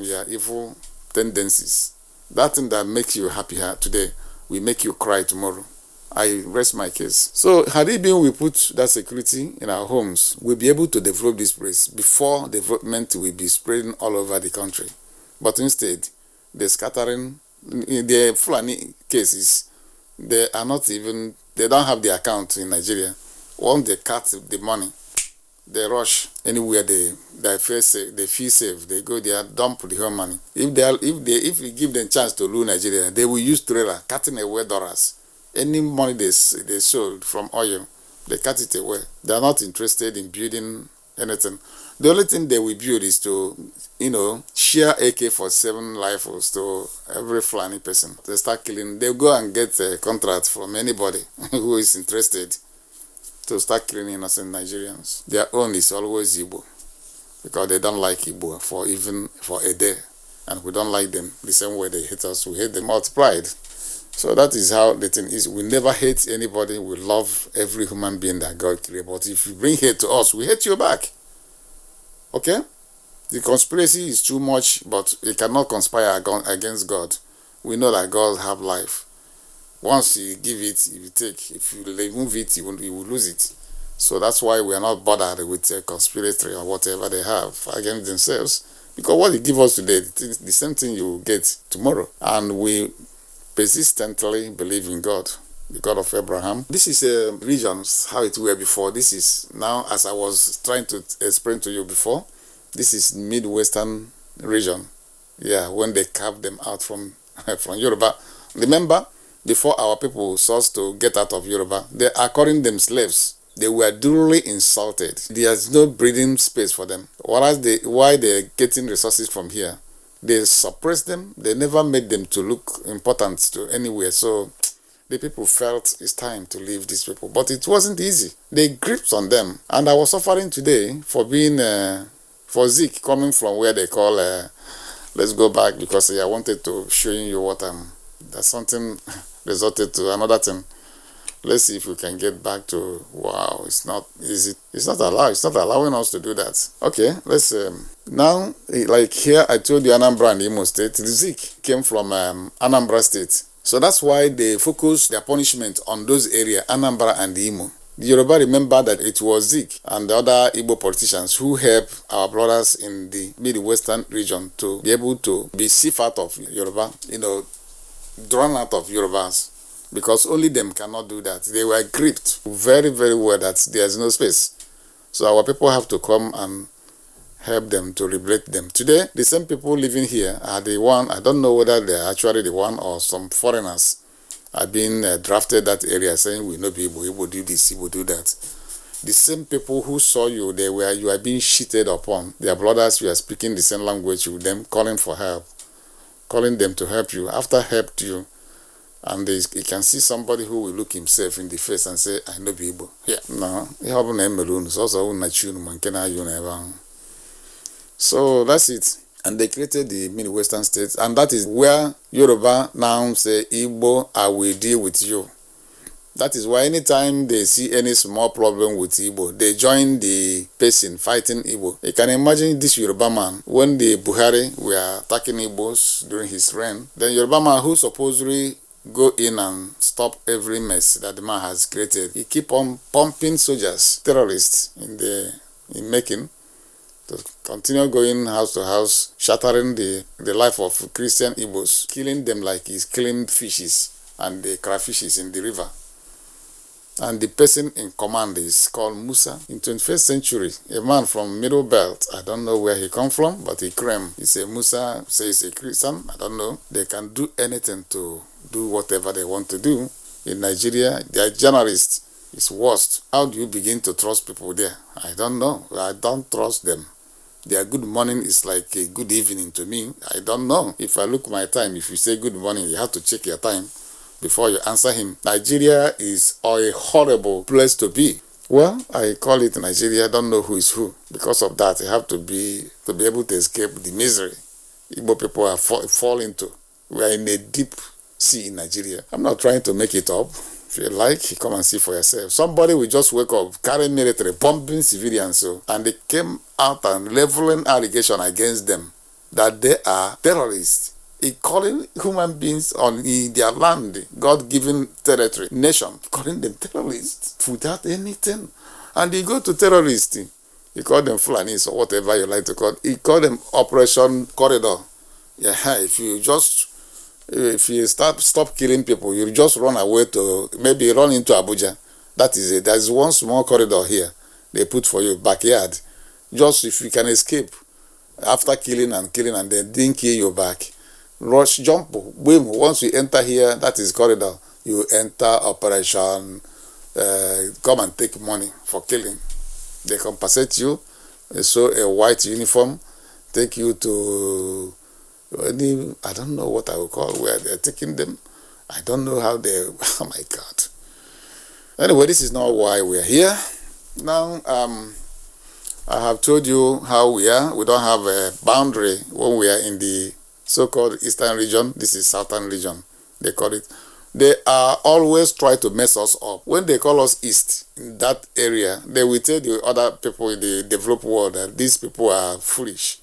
from your evil tendencies. That thing that makes you happy today will make you cry tomorrow. I rest my case. So had it been we put that security in our homes, we'll be able to develop this place before development will be spreading all over the country. But instead, the scattering, in the Fulani cases, they don't have the account in Nigeria. Once they cut the money, they rush anywhere they feel safe. They go there, dump the whole money. If we give them chance to rule Nigeria, they will use trailer, cutting away dollars. Any money they sold from oil, they cut it away. They are not interested in building anything. The only thing they will build is to, share AK-47 rifles to every Fulani person. They start killing. They go and get a contract from anybody who is interested to start killing innocent Nigerians. Their own is always IGBO, because they don't like IGBO for a day. And we don't like them the same way they hate us. We hate them multiplied. So that is how the thing is. We never hate anybody. We love every human being that God created. But if you bring hate to us, we hate you back. Okay? The conspiracy is too much, but it cannot conspire against God. We know that God have life. Once you give it, you take. If you remove it, you will lose it. So that's why we are not bothered with a conspiracy or whatever they have against themselves. Because what they give us today, the same thing you will get tomorrow. And we persistently believe in God, the God of Abraham. This is regions, how it were before. This is now, as I was trying to explain to you before, this is Midwestern region. Yeah, when they carved them out from Yoruba. Remember, before our people sought to get out of Yoruba, they are calling them slaves. They were duly insulted. There's no breathing space for them. Why they're getting resources from here? They suppressed them. They never made them to look important to anywhere. So the people felt it's time to leave these people. But it wasn't easy. They gripped on them. And I was suffering today for being, for Zeke coming from where they call, let's go back, because I wanted to show you what that's something resulted to another thing. Let's see if we can get back to, wow, it's not easy. It's not allowing us to do that. Okay, let's, now, like here, I told you Anambra and Imo State. Zeke came from Anambra State. So that's why they focus their punishment on those areas, Anambra and Imo. The Yoruba remember that it was Zeke and the other Igbo politicians who helped our brothers in the Midwestern region to be able to be safe out of Yoruba, drawn out of Yorubas. Because only them cannot do that. They were gripped very, very well that there's no space. So our people have to come and help them to liberate them. Today, the same people living here are the one, I don't know whether they're actually the one or some foreigners are being drafted that area saying, we know people, Igbo do this, Igbo do that. The same people who saw you, you are being cheated upon. Their brothers, you are speaking the same language with them, calling for help, calling them to help you. After helped you, and you can see somebody who will look himself in the face and say, I know people. Yeah. No. So that's it. And they created the Midwestern states. And that is where Yoruba now say, Igbo, I will deal with you. That is why anytime they see any small problem with Igbo, they join the person fighting Igbo. You can imagine this Yoruba man, when the Buhari were attacking Igbos during his reign, the Yoruba man who supposedly go in and stop every mess that the man has created. He keep on pumping soldiers, terrorists in making, to continue going house to house, shattering the life of Christian Igbos, killing them like he's killing fishes and the crayfishes in the river. And the person in command is called Musa. In 21st century, a man from Middle Belt, I don't know where he come from, but he claim he's a Musa, says a Christian, I don't know. They can do anything to do whatever they want to do. In Nigeria, their journalist is worst. How do you begin to trust people there? I don't know. I don't trust them. Their good morning is like a good evening to me. I don't know. If I look my time, if you say good morning, you have to check your time before you answer him. Nigeria is a horrible place to be. Well, I call it Nigeria. I don't know who is who. Because of that, you have to be able to escape the misery Igbo people are fall into. We are in a deep sea in Nigeria. I'm not trying to make it up. If you like, come and see for yourself. Somebody will just wake up, carry military, bombing civilians, and they came out and leveling allegation against them. that they are terrorists. He calling human beings on their land, God-given territory, nation, calling them terrorists without anything. And he go to terrorists. He call them Fulanis or whatever you like to call. He call them Operation Corridor. Yeah, if you stop killing people, you just run away to maybe run into Abuja. That is it. There's one small corridor here they put for you, backyard. Just if you can escape after killing and they didn't kill you back, rush, jump, boom. Once you enter here, that is corridor. You enter Operation come and take money for killing. They compensate you, sew a white uniform, take you to any, I don't know what I would call where they're taking them. I don't know how they, oh my God. Anyway, this is not why we're here. Now, I have told you how we are. We don't have a boundary when we are in the so-called eastern region. This is southern region, they call it. They are always try to mess us up. When they call us east, in that area, they will tell the other people in the developed world that these people are foolish,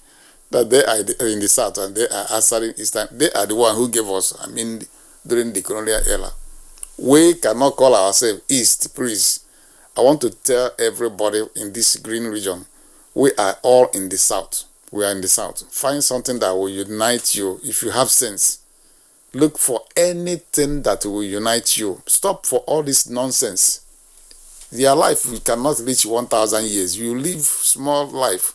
that they are in the south and they are answering eastern. They are the one who gave us, during the colonial era. We cannot call ourselves east, please. I want to tell everybody in this green region, we are all in the south. We are in the south. Find something that will unite you if you have sense. Look for anything that will unite you. Stop for all this nonsense. Your life, you cannot reach 1,000 years. You live small life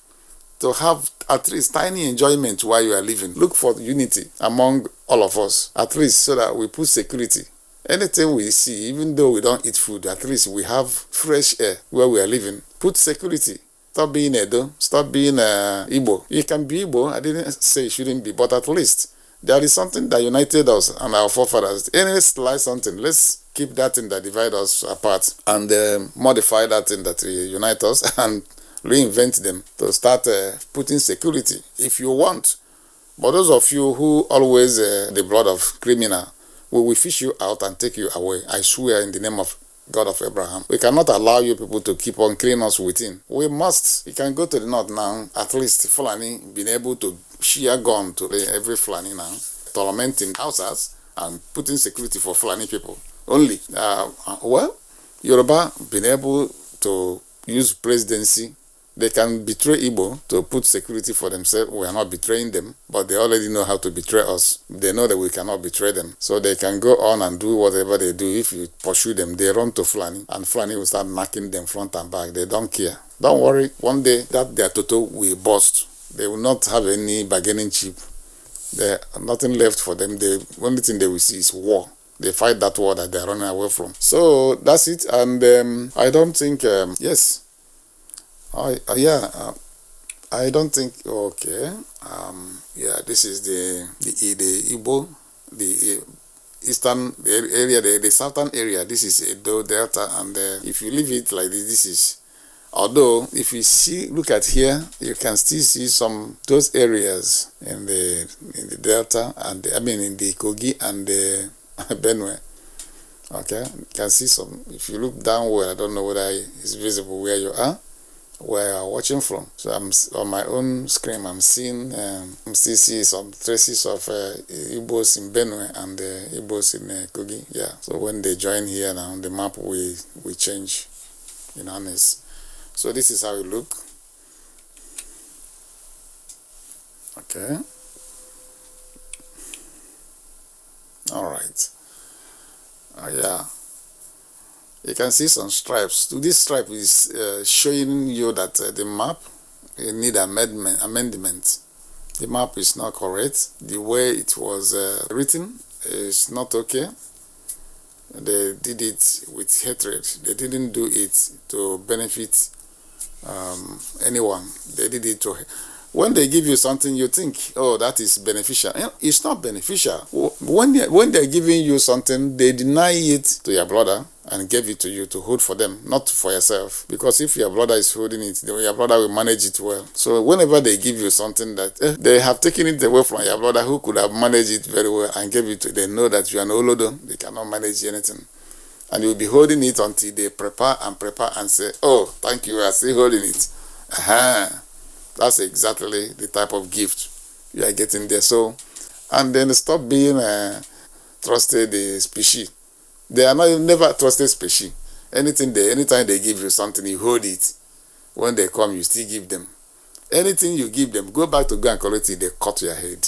to have at least tiny enjoyment while you are living. Look for unity among all of us, at least so that we put security. Anything we see, even though we don't eat food, at least we have fresh air where we are living. Put security. Stop being Edo. Stop being Igbo. You can be Igbo. I didn't say it shouldn't be, but at least there is something that united us and our forefathers. Any slight something, let's keep that thing that divides us apart and modify that thing that unites us and reinvent them to start putting security if you want. But those of you who always the blood of criminal, we will fish you out and take you away. I swear in the name of God of Abraham. We cannot allow you people to keep on killing us within. We must. You can go to the north now, at least Fulani being able to shear gun to every Fulani now, tormenting houses and putting security for Fulani people. Only. Well, Yoruba being able to use presidency. They can betray Igbo to put security for themselves. We are not betraying them, but they already know how to betray us. They know that we cannot betray them. So they can go on and do whatever they do. If you pursue them, they run to Fulani, and Fulani will start knocking them front and back. They don't care. Don't worry. One day, that their toto will burst. They will not have any bargaining chip. There's nothing left for them. The only thing they will see is war. They fight that war that they're running away from. So that's it. And I don't think, yes. I don't think, okay, yeah, this is the Igbo, the eastern area, the southern area. This is Edo Delta, and if you leave it like this, this is, although if you see, look at here, you can still see some those areas in the Delta, and in the Kogi and the Benue. Okay, you can see some. If you look downward, I don't know whether it's visible where you are, where I'm watching from. So I'm on my own screen. I'm seeing, I'm still seeing some traces of Igbos in Benue and Igbos in Kogi. Yeah. So when they join here now, the map we change in honest. So this is how it look. Okay. All right. Yeah. You can see some stripes. This stripe is showing you that the map need amendment. The map is not correct. The way it was written is not okay. They did it with hatred. They didn't do it to benefit anyone. They did it to... When they give you something, you think, oh, that is beneficial. It's not beneficial. When they're giving you something, they deny it to your brother and give it to you to hold for them, not for yourself. Because if your brother is holding it, your brother will manage it well. So whenever they give you something that they have taken it away from your brother who could have managed it very well and gave it to, they know that you are an Olodo, they cannot manage anything. And you'll be holding it until they prepare and say, oh, thank you, I are still holding it. That's exactly the type of gift you are getting there. So, and then stop being trusted species. They are not never trusted species. Anytime they give you something, you hold it. When they come, you still give them. Anything you give them, go back to go and collect it, they cut your head.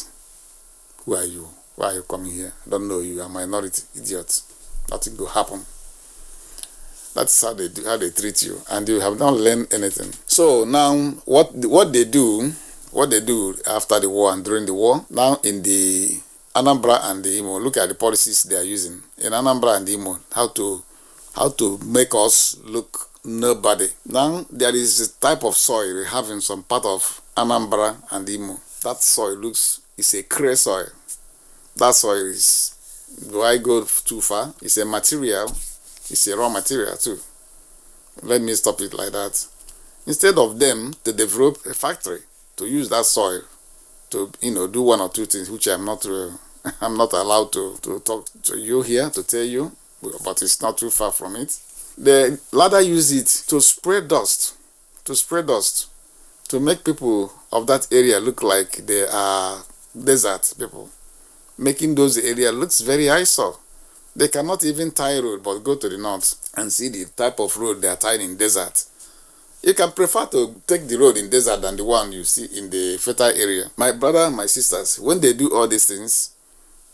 Who are you? Why are you coming here? I don't know you. You're a minority, idiot. Nothing will happen. That's how they treat you, and you have not learned anything. So now, what they do after the war and during the war, now in the Anambra and the Imo, look at the policies they are using in Anambra and the Imo, how to make us look nobody. Now there is a type of soil we have in some part of Anambra and Imo. That soil it's a clay soil. That soil is, do I go too far? It's a material. It's a raw material too. Let me stop it like that. Instead of them to develop a factory to use that soil to do one or two things, which I'm not I'm not allowed to talk to you here to tell you, but it's not too far from it. They rather use it to spread dust, to make people of that area look like they are desert people, making those areas looks very eyesore. They cannot even tie road, but go to the north and see the type of road they are tying in desert. You can prefer to take the road in desert than the one you see in the fertile area. My brother, my sisters, when they do all these things,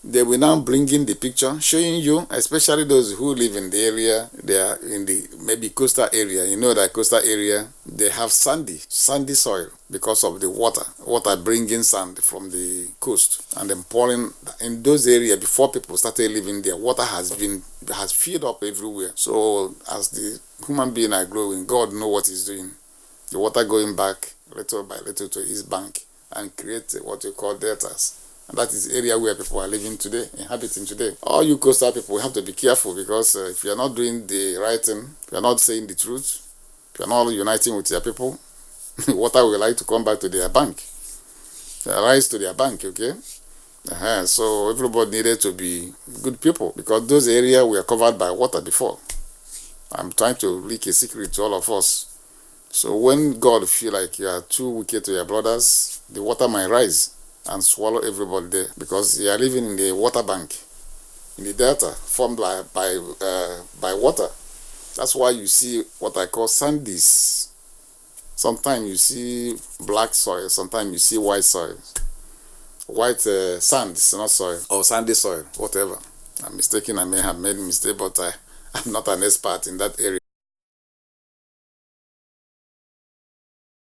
they will now bring in the picture, showing you, especially those who live in the area, they are in the maybe coastal area. You know that coastal area, they have sandy soil because of the water bringing sand from the coast and then pouring in those areas. Before people started living there, water has filled up everywhere. So as the human being are growing, God knows what He's doing. The water going back little by little to its bank and create what you call deltas. And that is the area where people are living today, inhabiting today. All you coastal people have to be careful, because if you are not doing the right thing, if you are not saying the truth, if you are not uniting with your people, water will like to come back to their bank, rise to their bank, okay? So everybody needed to be good people, because those areas were covered by water before. I'm trying to leak a secret to all of us. So when God feel like you are too wicked to your brothers, the water might rise and swallow everybody there, because they are living in the water bank, in the delta formed by water. That's why you see what I call sandies. Sometimes you see black soil, sometimes you see white soil. White sand is not soil, or sandy soil, whatever. I'm mistaken, I may have made a mistake, but I'm not an expert in that area.